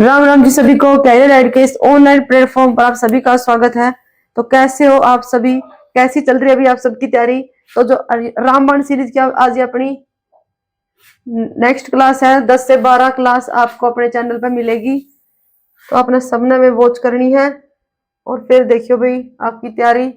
राम राम जी सभी को। Career add के इस ऑनलाइन प्लेटफॉर्म पर आप सभी का स्वागत है। तो कैसे हो आप सभी, कैसी चल रही है अभी आप सबकी तैयारी? तो जो रामबाण सीरीज की आज ये अपनी नेक्स्ट क्लास है, 10 से 12 क्लास आपको अपने चैनल पर मिलेगी। तो अपने सबने में वॉच करनी है और फिर देखियो भाई आपकी तैयारी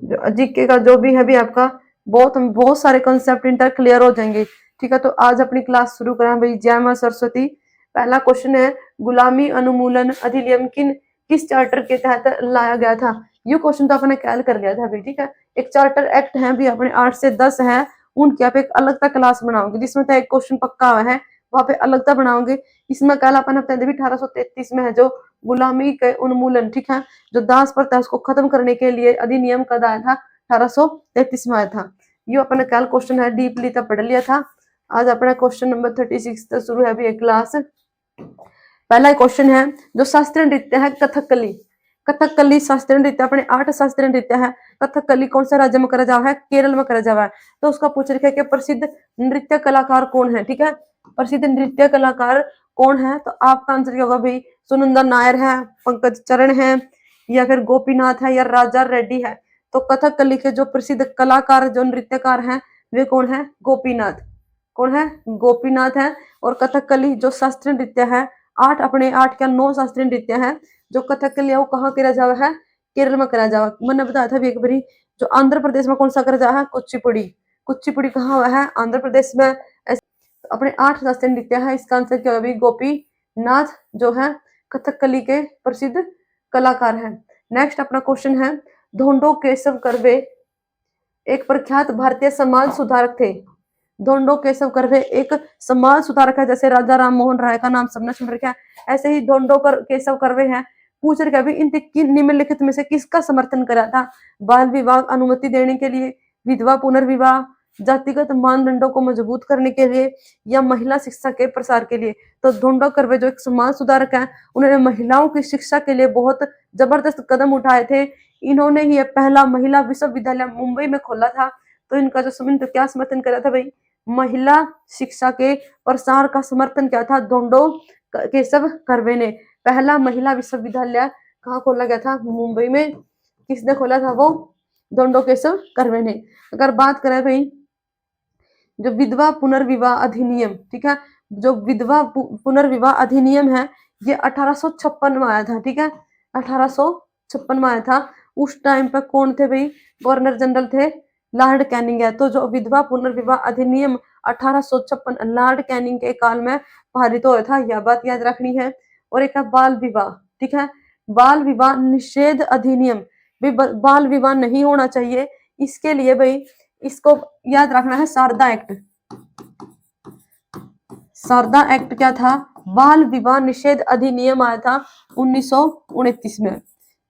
जो जीके का जो भी है भी आपका बहुत सारे कॉन्सेप्ट इंटर क्लियर हो जाएंगे। ठीक है, तो आज अपनी क्लास शुरू करें भाई। जय मां सरस्वती। पहला क्वेश्चन है, गुलामी उन्मूलन अधिनियम किस चार्टर के तहत लाया गया था? ये क्वेश्चन तो अपने कैल कर लिया था भाई। ठीक है, एक चार्टर एक्ट है भी अपने 8 से 10 है, उनकी आप एक अलग तक क्लास बनाओगे जिसमें तो एक क्वेश्चन पक्का हुआ है, वहां पे अलग तक बनाओगे। इसमें कल अपन अपने 1833 में है जो गुलामी के उन्मूलन, ठीक है, जो दास प्रथा उसको खत्म करने के लिए अधिनियम कद आया था, 1833 में आया था। ये अपने कल क्वेश्चन है, डीपली तक पढ़ लिया था। आज अपना क्वेश्चन नंबर 36 तक शुरू है अभी एक क्लास। पहला क्वेश्चन है, जो शास्त्रीय नृत्य है कथकली, कथकली शास्त्रीय नृत्य अपने 8 शास्त्रीय नृत्य है। कथकली कौन से राज्य में करा जावा है? केरल में करा जावा है। तो उसका पूछ रखा है कि प्रसिद्ध नृत्य कलाकार कौन है? ठीक है, प्रसिद्ध नृत्य कलाकार कौन है? तो आपका आंसर क्या होगा भाई? सुनंदा नायर है, पंकज चरण है, या फिर गोपीनाथ है, या राजा रेड्डी है। तो कथकली के जो प्रसिद्ध कलाकार जो नृत्यकार हैं वे कौन है? गोपीनाथ। कौन है? गोपीनाथ है। और कथकली जो शास्त्रीय नृत्य है, 8 क्या 9 शास्त्रीय नृत्य है जो कथकली है, वो कहाँ करा जावा है? केरल में करा जावा। मैंने बताया था भी एक बारी, जो आंध्र प्रदेश में कौन सा करा जावा है? कुचिपुड़ी। कुचिपुड़ी कहाँ हुआ है? आंध्र प्रदेश में। अपने 8 शास्त्रीय नृत्य है, इसका आंसर क्या होगा? गोपीनाथ जो है कथकली के प्रसिद्ध कलाकार है। नेक्स्ट अपना क्वेश्चन है, धोंडो केशव कर्वे एक प्रख्यात भारतीय समाज सुधारक थे। धोंडो केशव कर्वे एक समाज सुधारक है, जैसे राजा राम मोहन राय का नाम सबने सुन रखा है, ऐसे ही धोंडो केशव कर्वे हैं। पूछ रखा भी इन निम्नलिखित में से किसका समर्थन करा था? बाल विवाह अनुमति देने के लिए, विधवा पुनर्विवाह, जातिगत मानदंडों को मजबूत करने के लिए, या महिला शिक्षा के प्रसार के लिए। तो धोंडो कर्वे जो एक समाज सुधारक है, उन्होंने महिलाओं की शिक्षा के लिए बहुत जबरदस्त कदम उठाए थे। इन्होंने ही पहला महिला विश्वविद्यालय मुंबई में खोला था। तो इनका जो क्या समर्थन करा था भाई? महिला शिक्षा के प्रसार का समर्थन किया था धोंडो केशव कर्वे ने। पहला महिला विश्वविद्यालय कहाँ खोला गया था? मुंबई में। किसने खोला था? वो धोंडो केशव कर्वे ने। अगर बात करें भाई जो विधवा पुनर्विवाह अधिनियम, ठीक है, जो विधवा पुनर्विवाह अधिनियम है, ये 1856 में आया था। ठीक है, 1856 में आया था। उस टाइम पर कौन थे भाई? गवर्नर जनरल थे लॉर्ड कैनिंग है। तो जो विधवा पुनर्विवाह अधिनियम 1856 लॉर्ड कैनिंग के काल में पारित हुआ था, यह बात याद रखनी है। और एक है बाल विवाह, ठीक है, बाल विवाह निषेध अधिनियम। बाल विवाह नहीं होना चाहिए, इसके लिए भाई इसको याद रखना है, शारदा एक्ट। शारदा एक्ट क्या था? बाल विवाह निषेध अधिनियम आया था 1929 में।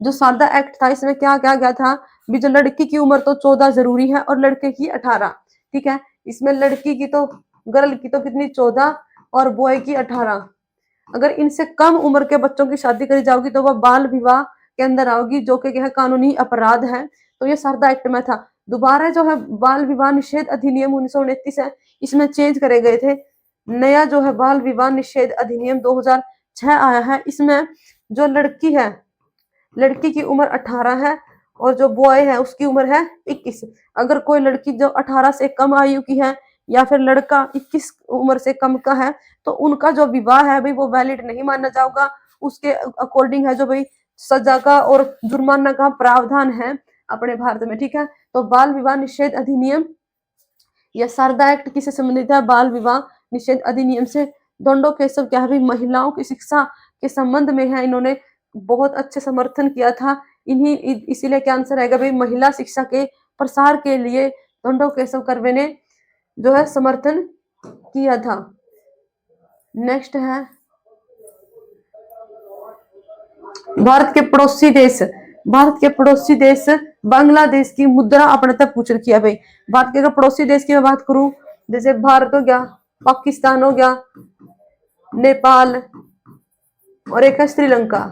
जो शारदा एक्ट था, इसमें क्या क्या गया था भी? जो लड़की की उम्र तो 14 जरूरी है और लड़के की 18। ठीक है, इसमें लड़की की तो गर्ल की तो कितनी? 14 और बॉय की 18। अगर इनसे कम उम्र के बच्चों की शादी करी जाओगी तो वह बाल विवाह के अंदर आओगी, जो कि कानूनी अपराध है। तो ये शारदा एक्ट में था। दोबारा जो है बाल विवाह निषेध अधिनियम 1929 है, इसमें चेंज करे गए थे। नया जो है बाल विवाह निषेध अधिनियम 2006 आया है। इसमें जो लड़की है, लड़की की उम्र 18 है और जो बॉय है उसकी उम्र है 21। अगर कोई लड़की जो 18 से कम आयु की है या फिर लड़का 21 उम्र से कम का है, तो उनका जो विवाह है भाई वो वैलिड नहीं माना जाएगा। उसके अकॉर्डिंग है जो भाई सजा का और जुर्माना का प्रावधान है अपने भारत में। ठीक है, तो बाल विवाह निषेध अधिनियम या शारदा एक्ट किससे संबंधित है? बाल विवाह निषेध अधिनियम से। धोंडो केशव क्या है भाई? महिलाओं की शिक्षा के संबंध में है, इन्होंने बहुत अच्छे समर्थन किया था। इन्हीं इसीलिए क्या आंसर आएगा भाई? महिला शिक्षा के प्रसार के लिए धोंडो केशव कर्वे ने जो है समर्थन किया था। नेक्स्ट है, भारत के पड़ोसी देश, भारत के पड़ोसी देश बांग्लादेश की मुद्रा अपने तक पूछ रखी है भाई। भारत के अगर पड़ोसी देश की मैं बात करूं, जैसे भारत हो गया, पाकिस्तान हो गया, नेपाल, और एक है श्रीलंका।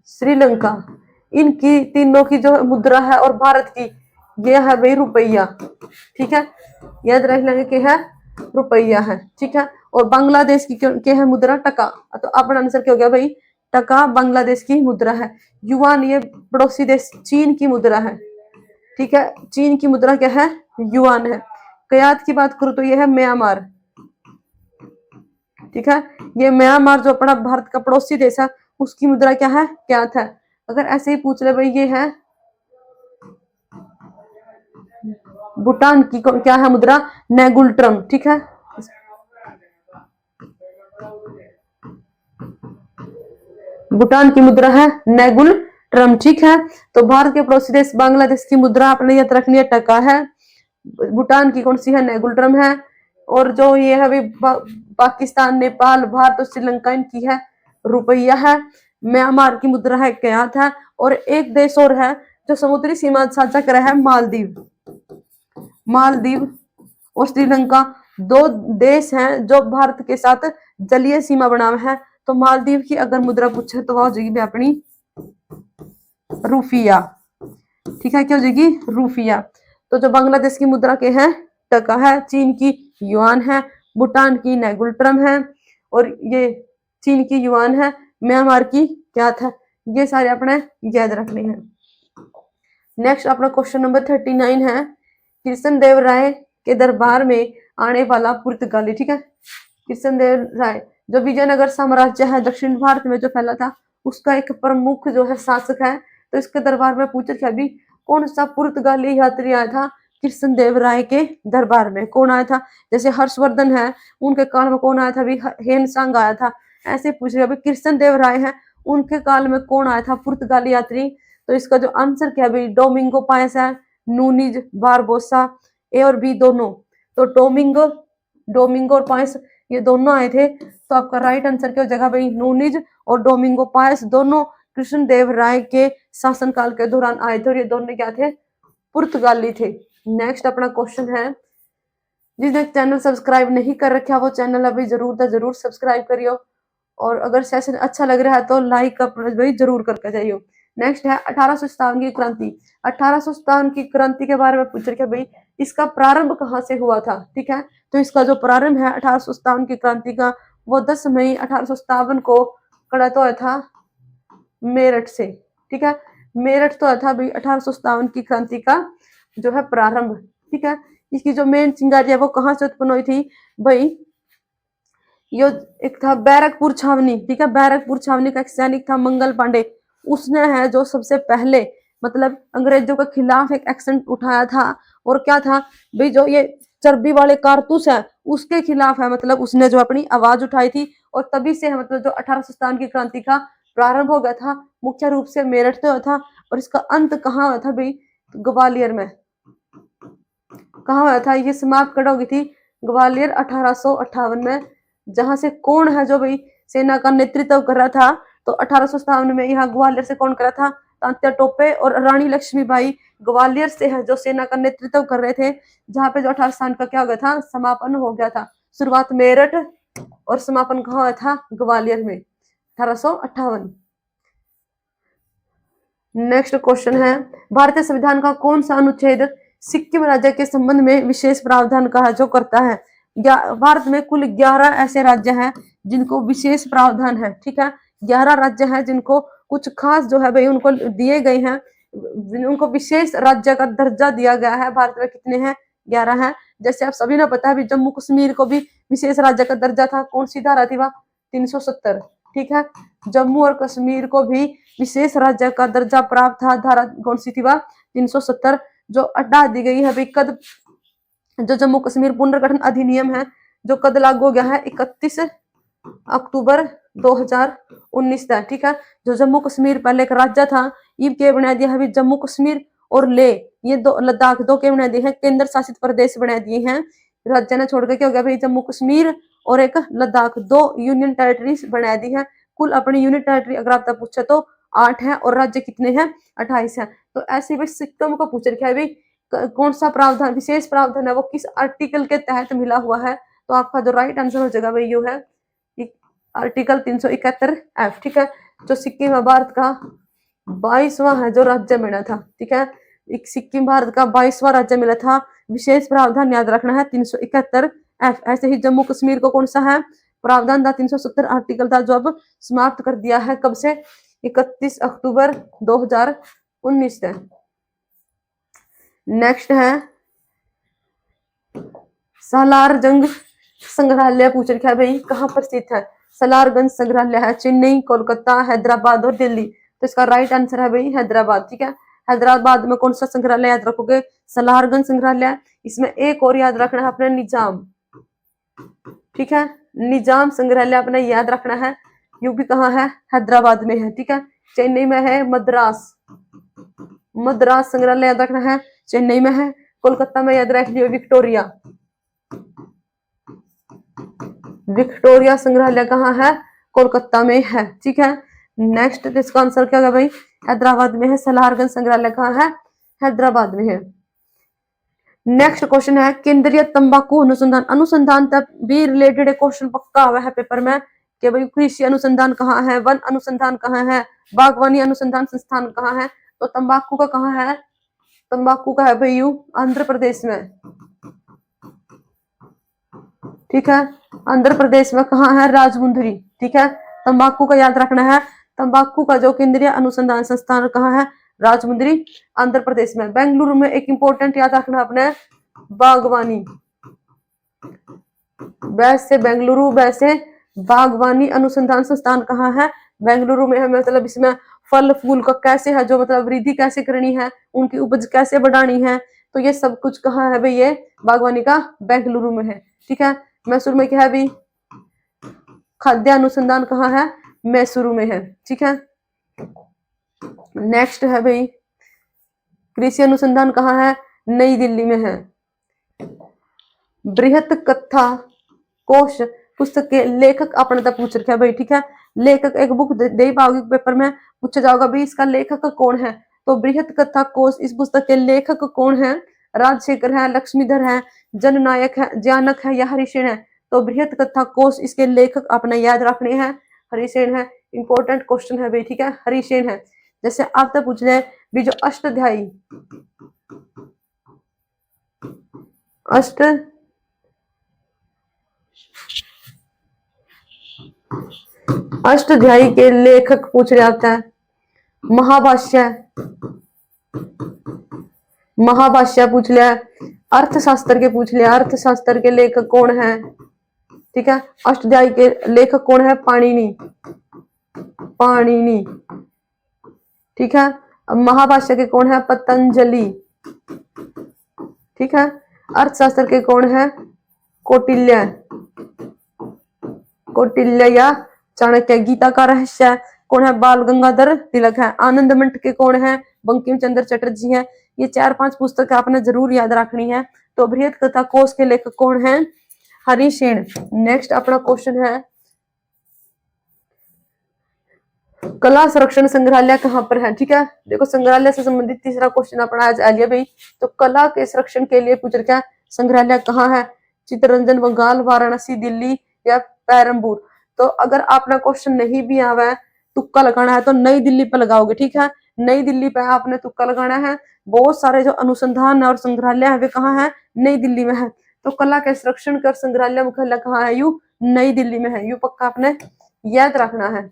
श्रीलंका, इनकी तीनों की जो मुद्रा है और भारत की ये है भाई रुपया। ठीक है, याद रख लेंगे कि है रुपया है। ठीक है, और बांग्लादेश की क्या है मुद्रा? टका। तो अपना आंसर क्या हो गया भाई? टका बांग्लादेश की मुद्रा है। युआन ये पड़ोसी देश चीन की मुद्रा है, ठीक है, चीन की मुद्रा क्या है? युआन है। कयात की बात करूं तो ये है म्यांमार, ठीक है, ये म्यांमार जो अपना भारत का पड़ोसी देश है उसकी मुद्रा क्या है? क्यात है। अगर ऐसे ही पूछ ले भाई ये है भूटान की क्या है मुद्रा? नेगुलट्रम, ठीक है, भूटान की मुद्रा है नेगुलट्रम, ठीक है। तो भारत के पड़ोसी देश बांग्लादेश की मुद्रा अपने याद रखनी है टका है, भूटान की कौन सी है? नेगुलट्रम है, और जो ये है पाकिस्तान, नेपाल, भारत और श्रीलंका इनकी है रुपया है, म्यांमार की मुद्रा है क्यात है, और एक देश और है जो समुद्री सीमा साझा कर है, मालदीव। मालदीव और श्रीलंका दो देश हैं जो भारत के साथ जलीय सीमा बना है। तो मालदीव की अगर मुद्रा पूछे तो वह हो जाएगी अपनी रुपया, ठीक है, क्या हो जाएगी? रुपया। तो जो बांग्लादेश की मुद्रा के हैं टका है, चीन की युआन है, भूटान की नेगुलट्रम है, और ये चीन की युआन है, म्यांमार की क्या था? ये सारे अपने याद रखने हैं। नेक्स्ट अपना क्वेश्चन नंबर 39 है, कृष्ण देव राय के दरबार में आने वाला पुर्तगाली, ठीक है, कृष्ण देव राय जो विजयनगर साम्राज्य है दक्षिण भारत में जो फैला था उसका एक प्रमुख जो है शासक है। तो इसके दरबार में पूछा क्या भी कौन सा पुर्तगाली यात्री आया था कृष्ण देव राय के दरबार में? कौन आया था? जैसे हर्षवर्धन है उनके काल में कौन आया था? भी हेनसांग आया था। ऐसे पूछ रहे कृष्ण देव राय है उनके काल में कौन आया था पुर्तगाली यात्री? तो इसका जो आंसर क्या भाई? डोमिंगो पायस है, नूनीज बारबोसा, ए और बी दोनों। तो डोमिंगो और पायस ये दोनों आए थे। तो आपका राइट आंसर क्या हो जाएगा भाई? नूनीज और डोमिंगो पायस दोनों कृष्ण देव राय के शासनकाल के दौरान आए थे, और ये दोनों क्या थे? पुर्तगाली थे। नेक्स्ट अपना क्वेश्चन है, जिसने चैनल सब्सक्राइब नहीं कर रखा वो चैनल अभी जरूर सब्सक्राइब करियो, और अगर सेशन अच्छा लग रहा है तो लाइक भाई जरूर करके जाइयो। नेक्स्ट है 1857 की क्रांति। 1857 की क्रांति के बारे में पूछ रखे भाई इसका प्रारंभ कहाँ से हुआ था, ठीक है। तो इसका जो प्रारंभ है 1857 की क्रांति का वो 10 मई 1857 को कड़ा तो था मेरठ से, ठीक है, मेरठ तो था भाई 1857 की क्रांति का जो है प्रारंभ, ठीक है। इसकी जो मेन चिंगारी है वो कहाँ से उत्पन्न हुई थी भाई? यो एक था बैरकपुर छावनी, ठीक है, बैरकपुर छावनी का एक सैनिक था मंगल पांडे, उसने है जो सबसे पहले मतलब अंग्रेजों के खिलाफ एक एक्शन उठाया था। और क्या था भाई? जो ये चर्बी वाले कारतूस है उसके खिलाफ है, मतलब उसने जो अपनी आवाज उठाई थी, और तभी से है मतलब जो 1857 की क्रांति का प्रारंभ हो गया था मुख्य रूप से मेरठ से हुआ था। और इसका अंत कहाँ हुआ था भाई? ग्वालियर में। कहाँ हुआ था? ये समाप्त कब होगी थी? ग्वालियर 1858 में। जहां से कौन है जो भाई सेना का नेतृत्व कर रहा था? तो 1857 में यहाँ ग्वालियर से कौन कर रहा था? तात्या टोपे और रानी लक्ष्मीबाई ग्वालियर से है जो सेना का नेतृत्व कर रहे थे। जहाँ पे जो 1857 का क्या हो गया था? समापन हो गया था। शुरुआत मेरठ और समापन कहाँ हुआ था? ग्वालियर में 1858। नेक्स्ट क्वेश्चन है, भारतीय संविधान का कौन सा अनुच्छेद सिक्किम राज्य के संबंध में विशेष प्रावधान का जो करता है? भारत में कुल 11 ऐसे राज्य हैं जिनको विशेष प्रावधान है, ठीक है, 11 राज्य हैं जिनको कुछ खास जो है भाई उनको दिए गए हैं, उनको विशेष राज्य का दर्जा दिया गया है। भारत में कितने हैं? 11 हैं। जैसे आप सभी ने पता है जम्मू कश्मीर को भी विशेष राज्य का दर्जा था। कौन सी धारा थी? वह 370, ठीक है, जम्मू और कश्मीर को भी विशेष राज्य का दर्जा प्राप्त था। धारा कौन सी थी? वह 370, जो हटा दी गई है भाई कद जो जम्मू कश्मीर पुनर्गठन अधिनियम है जो कद लागू हो गया है 31 अक्टूबर 2019 था, ठीक है। जो जम्मू कश्मीर पहले एक राज्य था, ये क्या बना दिया है? जम्मू कश्मीर और ले ये दो लद्दाख दो क्या बना दिए हैं? केंद्र शासित प्रदेश बना दिए हैं। राज्य ने छोड़ के क्या हो गया भाई? जम्मू कश्मीर और एक लद्दाख, दो यूनियन टेरिटरीज बना दी है। कुल अपनी यूनियन टेरिटरी अगर आप पूछे तो 8 है, और राज्य कितने हैं? 28 है। तो ऐसे भाई सिक्किम को पूछ रखा है भाई कौन सा प्रावधान विशेष प्रावधान है वो किस आर्टिकल के तहत मिला हुआ है? तो आपका जो राइट आंसर हो जाएगा भाई यो है आर्टिकल 371F, ठीक है। जो सिक्किम भारत का 22वां है जो राज्य मिला था, ठीक है, सिक्किम भारत का 22वां राज्य मिला था। विशेष प्रावधान याद रखना है 371 एफ। ऐसे ही जम्मू कश्मीर को कौन सा है प्रावधान था 370 आर्टिकल था जो अब समाप्त कर दिया है, कब से 31 अक्टूबर 2019 से। नेक्स्ट है सालारजंग संग्रहालय पूछ रखा है भाई कहाँ पर स्थित है। सालारगंज संग्रहालय है चेन्नई, कोलकाता, हैदराबाद और दिल्ली। तो इसका राइट आंसर है भाई हैदराबाद। ठीक है, हैदराबाद में कौन सा संग्रहालय याद रखोगे सालारगंज संग्रहालय। इसमें एक और याद रखना है अपने निजाम। ठीक है, निजाम संग्रहालय अपने याद रखना है, यूपी कहाँ है हैदराबाद में है। ठीक है, चेन्नई में है मद्रास, मद्रास संग्रहालय याद रखना है चेन्नई में है। कोलकाता में याद रख लियो विक्टोरिया, विक्टोरिया संग्रहालय कहाँ है कोलकाता में है। ठीक है, नेक्स्ट इसका आंसर क्या होगा भाई हैदराबाद में है। सलारगंज संग्रहालय कहाँ है हैदराबाद में है। नेक्स्ट क्वेश्चन है केंद्रीय तंबाकू अनुसंधान, अनुसंधान तक भी रिलेटेड क्वेश्चन पक्का हुआ है पेपर में कि भाई कृषि अनुसंधान कहाँ है, वन अनुसंधान कहाँ है, बागवानी अनुसंधान संस्थान कहाँ है। तो तंबाकू का कहाँ है, तंबाकू का है भाई आंध्र प्रदेश में। ठीक है, आंध्र प्रदेश में कहाँ है राजमुंदरी। ठीक है, तंबाकू का याद रखना है, तंबाकू का जो केंद्रीय अनुसंधान संस्थान कहाँ है राजमुंदरी आंध्र प्रदेश में। बेंगलुरु में एक इंपॉर्टेंट याद रखना अपने बागवानी, वैसे बेंगलुरु वैसे बागवानी अनुसंधान संस्थान कहाँ है बेंगलुरु में है। मतलब इसमें फल फूल का कैसे है जो मतलब वृद्धि कैसे करनी है, उनकी उपज कैसे बढ़ानी है, तो ये सब कुछ कहाँ है भाई ये बागवानी का बेंगलुरु में है। ठीक है, मैसूर में क्या है भाई खाद्य अनुसंधान कहाँ है मैसूरू में है। ठीक है, नेक्स्ट है भाई कृषि अनुसंधान कहाँ है नई दिल्ली में है। बृहत कथा कोश पुस्तक के लेखक अपने तक पूछ रखा है भाई। ठीक है, लेखक एक बुक दे पाओगे पेपर में पूछा जाएगा भाई इसका लेखक कौन है। तो बृहत कथा कोश इस पुस्तक के लेखक कौन है, राजशेखर है, लक्ष्मीधर है, जननायक है, ज्ञानक है या हरिसेन है। तो बृहत कथा कोश इसके लेखक अपने याद रखने हैं हरिसेन है। इंपॉर्टेंट क्वेश्चन है भाई। ठीक है, हरिसेन है। जैसे आप तक पूछ ले भी जो अष्टाध्यायी अष्टाध्यायी के लेखक पूछ रहे आते हैं महाभाष्य, महाभाष्य पूछ लिया, अर्थशास्त्र के पूछ लिया अर्थशास्त्र के लेखक कौन है। ठीक है, अष्टाध्यायी के लेखक कौन है पाणिनि, पाणिनि। ठीक है, महाभाष्य के कौन है पतंजलि। ठीक है, अर्थशास्त्र के कौन है कौटिल्य, कौटिल्य या चाणक्य। गीता का रहस्य कौन है बाल गंगाधर तिलक है। आनंद मंठ के कौन है बंकिम चंद्र चटर्जी है। ये 4-5 पुस्तक आपने जरूर याद रखनी है। तो बृहत कथा कोश के लेखक कौन है हरिसेन। नेक्स्ट अपना क्वेश्चन है कला संरक्षण संग्रहालय कहाँ पर है। ठीक है, देखो संग्रहालय से संबंधित तीसरा क्वेश्चन अपना आज आ लिया भाई। तो कला के संरक्षण के लिए पूछ रखा है संग्रहालय कहाँ है, चित्तरंजन बंगाल, वाराणसी, दिल्ली या पेरम्बूर। तो अगर आपने क्वेश्चन नहीं भी आवा है तुक्का लगाना है तो नई दिल्ली पे लगाओगे। ठीक है, नई दिल्ली पे आपने तुक्का लगाना है। बहुत सारे जो अनुसंधान और संग्रहालय है वे कहाँ है नई दिल्ली में है। तो कला के संरक्षण कर संग्रहालय मुख्यालय कहाँ है यू नई दिल्ली में है। यू पक्का आपने याद रखना है।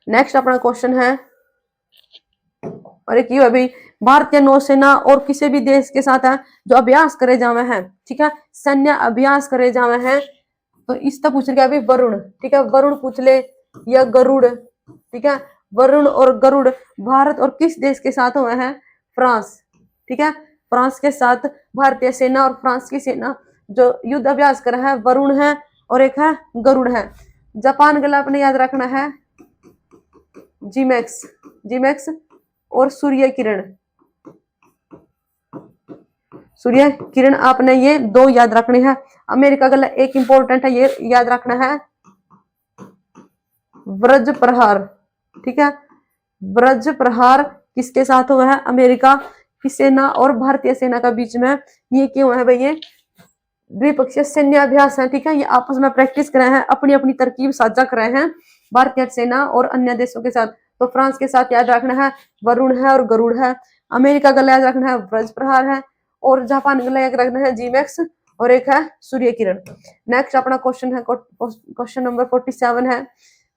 नेक्स्ट अपना क्वेश्चन है और एक यू अभी भारतीय नौसेना और किसी भी देश के साथ है जो अभ्यास करे जावे हैं। ठीक है, सैन्य अभ्यास करे जावे हैं। तो इस तरह पूछ लिया अभी वरुण। ठीक है, वरुण पूछ ले या गरुड़। ठीक है, वरुण और गरुड़ भारत और किस देश के साथ हुए हैं फ्रांस। ठीक है, फ्रांस के साथ भारतीय सेना और फ्रांस की सेना जो युद्ध अभ्यास कर रहा है वरुण है और एक है गरुड़ है। जापान गला अपने याद रखना है जीमैक्स, जीमैक्स और सूर्य किरण, सूर्य किरण आपने ये 2 याद रखने हैं। अमेरिका गला एक इंपॉर्टेंट है ये याद रखना है वज्र प्रहार। ठीक है, वज्र प्रहार किसके साथ हुआ है अमेरिका की सेना और भारतीय सेना का बीच में। ये क्यों है भाई ये द्विपक्षीय सैन्य अभ्यास है। ठीक है, ये आपस में प्रैक्टिस कर रहे हैं, अपनी अपनी तरकीब साझा कर रहे हैं भारतीय सेना और अन्य देशों के साथ। तो फ्रांस के साथ याद रखना है वरुण है और गरुड़ है। अमेरिका गला याद रखना है वज्र प्रहार है और जापान गला याद रखना है जीमैक्स और एक है सूर्य किरण। नेक्स्ट अपना क्वेश्चन है क्वेश्चन नंबर 47 है,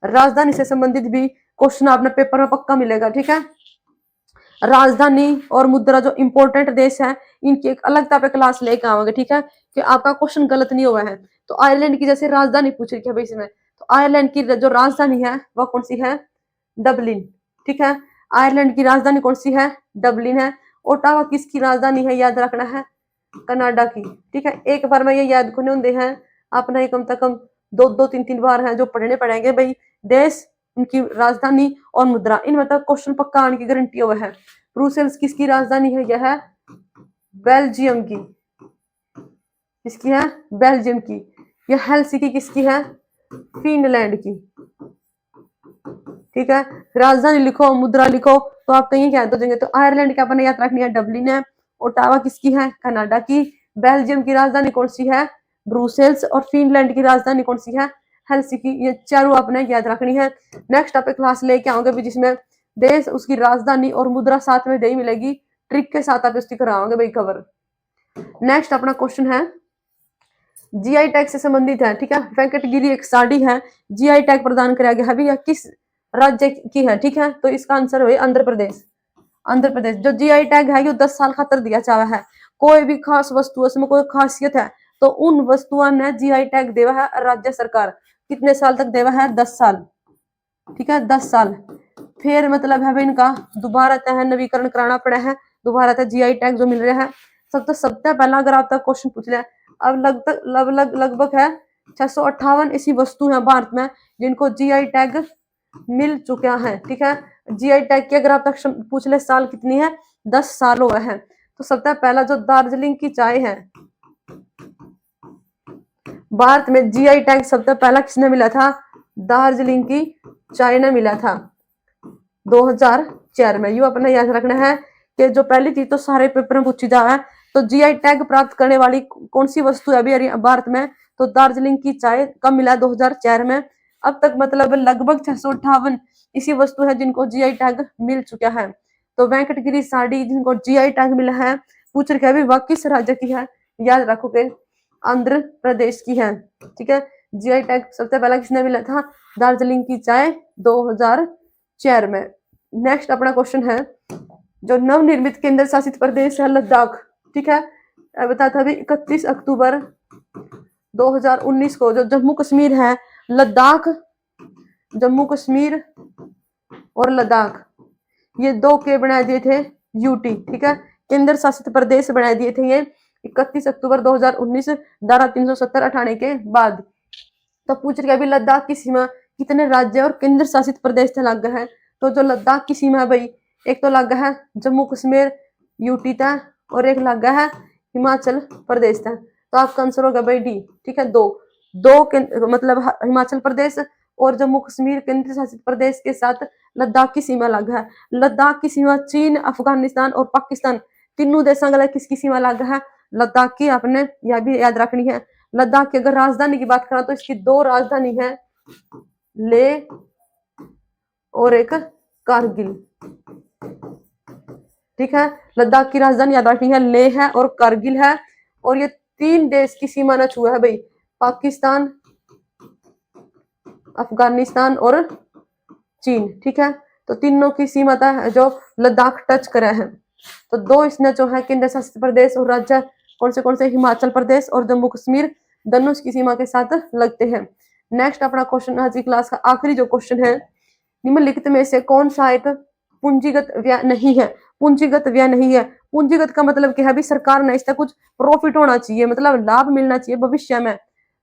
राजधानी से संबंधित भी क्वेश्चन आपने पेपर में पक्का मिलेगा, ठीक है। राजधानी और मुद्रा जो इंपॉर्टेंट देश है इनकी एक अलग पे क्लास लेके आवांगे, ठीक है, कि आपका क्वेश्चन गलत नहीं हुआ है। तो आयरलैंड की जैसे राजधानी पूछ रही है भाई इसमें, तो आयरलैंड की जो राजधानी है वह कौन सी है, डबलिन, ठीक है। आयरलैंड की राजधानी कौन सी है, डबलिन है। ओटावा किसकी राजधानी है, याद रखना है, कनाडा की, ठीक है। एक बार में ये याद करने होंगे हैं आपने, कम से कम दो तीन बार है जो पढ़ने पड़ेंगे भाई, देश, उनकी राजधानी और मुद्रा, इन मतलब क्वेश्चन पक्का आने की गारंटी हुआ है। ब्रुसेल्स किसकी राजधानी है, यह है बेल्जियम की, किसकी है, बेल्जियम की। यह हेलसिंकी किसकी है, फिनलैंड की, ठीक है। राजधानी लिखो, मुद्रा लिखो तो आप कहीं याद हो जाएंगे। तो आयरलैंड की अपने याद रखनी है, डबलिन है। ओटावा किसकी है, कनाडा की। बेल्जियम की राजधानी कौन सी है, ब्रुसेल्स। और फिनलैंड की राजधानी कौन सी है, हेलसिंकी। ये चारों आपने याद रखनी है। नेक्स्ट आप क्लास लेके आओगे भी जिसमें देश, उसकी राजधानी और मुद्रा साथ में नहीं मिलेगी, ट्रिक के साथ आप इसकी कराओगे भाई कवर। नेक्स्ट अपना क्वेश्चन है जीआई टैग से संबंधित है, ठीक है। वेंकटगिरी एक साड़ी है, जीआई टैग प्रदान किया गया है भी, यह किस राज्य की है, ठीक है। तो इसका आंसर है आंध्र प्रदेश। आंध्र प्रदेश जो जीआई टैग है ये 10 साल खातर दिया जावा है। कोई भी खास वस्तु उसमें कोई खासियत है तो उन वस्तुओं ने जीआई टैग देवा है राज्य सरकार। कितने साल तक देवा है, 10 साल, ठीक है, 10 साल। फिर मतलब है इनका दोबारा तय नवीकरण कराना पड़ा है, दोबारा तय जीआई टैग जो मिल रहा है। सबसे पहला अगर आप तक क्वेश्चन पूछ लिया, अब लगभग है 658 ऐसी वस्तु है भारत में जिनको जीआई टैग मिल चुका है, ठीक है। जीआई टैग की अगर आप तक पूछ ले साल कितनी है, 10 साल हुआ है। तो सबसे पहला जो दार्जिलिंग की चाय है, भारत में जीआई टैग सबसे पहला किसने मिला था, दार्जिलिंग की चाय ने मिला था 2004 में। यू अपने याद रखना है कि जो पहली चीज तो सारे पेपर में पूछी जा रहा है। तो जीआई टैग प्राप्त करने वाली कौन सी वस्तु है अभी भारत में, तो दार्जिलिंग की चाय कब मिला, 2004 में। अब तक मतलब लगभग 658 इसी वस्तु है जिनको जीआई टैग मिल चुका है। तो वेंकटगिरी साड़ी जिनको जीआई टैग मिला है, पूछ रखे अभी वह किस राज्य की है, याद रखोगे आंध्र प्रदेश की है, ठीक है। जीआई टैग सबसे पहला किसने मिला था, दार्जिलिंग की चाय 2004 में। नेक्स्ट अपना क्वेश्चन है जो नवनिर्मित केंद्र शासित प्रदेश है लद्दाख, ठीक है। बताया था अभी 31 अक्टूबर 2019 को जो जम्मू कश्मीर है, लद्दाख, जम्मू कश्मीर और लद्दाख ये दो के बना दिए थे यूटी, ठीक है, केंद्र शासित प्रदेश बना दिए थे ये 31 अक्टूबर 2019 धारा 370 हटाने के बाद। तो पूछ रही है अभी लद्दाख की सीमा कितने राज्य और केंद्र शासित प्रदेश से लग है। तो जो लद्दाख की सीमा है भाई, एक तो लग है जम्मू कश्मीर यूटी तय और एक लग है हिमाचल प्रदेश तय। तो आपका आंसर होगा भाई डी, ठीक है। दो मतलब हिमाचल प्रदेश और जम्मू कश्मीर केंद्र शासित प्रदेश के साथ लद्दाख की सीमा लग है। लद्दाख की सीमा चीन, अफगानिस्तान और पाकिस्तान तीनों देशों का किसकी सीमा लग है, लद्दाख की। आपने यह भी याद रखनी है। लद्दाख की अगर राजधानी की बात करें तो इसकी दो राजधानी है, ले और एक कारगिल, ठीक है। लद्दाख की राजधानी याद रखनी है, ले है और कारगिल है। और ये तीन देश की सीमा न छुआ है भाई, पाकिस्तान, अफगानिस्तान और चीन, ठीक है। तो तीनों की सीमा है जो लद्दाख टच करे हैं। तो दो इसने जो है केंद्र शासित प्रदेश और राज्य कौन से हिमाचल प्रदेश और जम्मू कश्मीर दोनों इसकी सीमा के साथ लगते हैं। नेक्स्ट अपना क्वेश्चन आज की क्लास का आखिरी जो क्वेश्चन है, निम्नलिखित में से कौन सा एक पूंजीगत व्यय नहीं है। पूंजीगत व्यय नहीं है, पूंजीगत का मतलब क्या है भी, सरकार ने इसका कुछ प्रॉफिट होना चाहिए, मतलब लाभ मिलना चाहिए भविष्य में।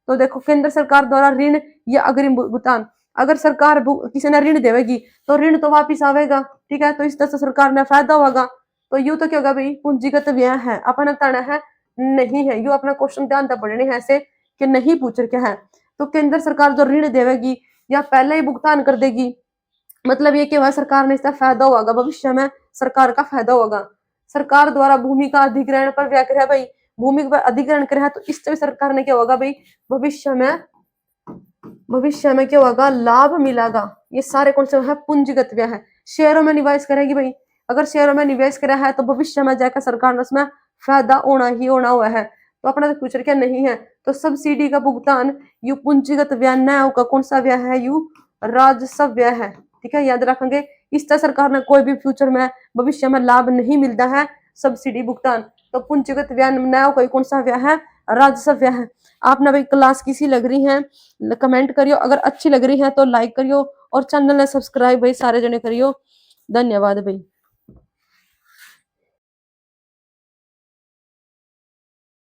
तो देखो केंद्र सरकार द्वारा ऋण या अग्रिम भुगतान, अगर सरकार किसी ने ऋण देवेगी तो ऋण तो वापिस आवेगा, ठीक है। तो इस तरह से सरकार ने फायदा होगा। तो यू तो क्या होगा भाई, पूंजीगत व्यय है, अपना ताना है नहीं है। यू अपना क्वेश्चन ध्यान से पढ़ने है ऐसे कि नहीं पूछ रखे है। तो केंद्र सरकार जो ऋण देवेगी या पहले ही भुगतान कर देगी, मतलब ये कि वह सरकार ने इसका फायदा होगा, भविष्य में सरकार का फायदा होगा। सरकार द्वारा भूमि का अधिग्रहण पर व्यय करे भाई, भूमि पर अधिग्रहण करे तो इस तरह सरकार ने क्या होगा भाई, भविष्य में क्या होगा, लाभ मिलेगा। ये सारे कौन से है, पूंजीगत व्यय है। शेयरों में निवेश करेगी भाई, अगर शेयरों में निवेश करा है तो भविष्य में जाकर सरकार ने उसमें फायदा होना ही होना हुआ है। तो अपना तो फ्यूचर क्या नहीं है। तो सब्सिडी का भुगतान यू पूंजीगत व्यय न होगा, कौन सा व्यय है, यू राजस्व व्यय है। ठीक है, याद रखेंगे। इस तरह सरकार ने कोई भी फ्यूचर में भविष्य में लाभ नहीं मिलता है सब्सिडी भुगतान, तो पूंजीगत व्यय न होगा, कौन सा व्यय है, राजस्व व्यय है। आपने भाई क्लास किसी लग रही है कमेंट करियो, अगर अच्छी लग रही है तो लाइक करियो और चैनल ने सब्सक्राइब भाई सारे जने करियो। धन्यवाद भाई।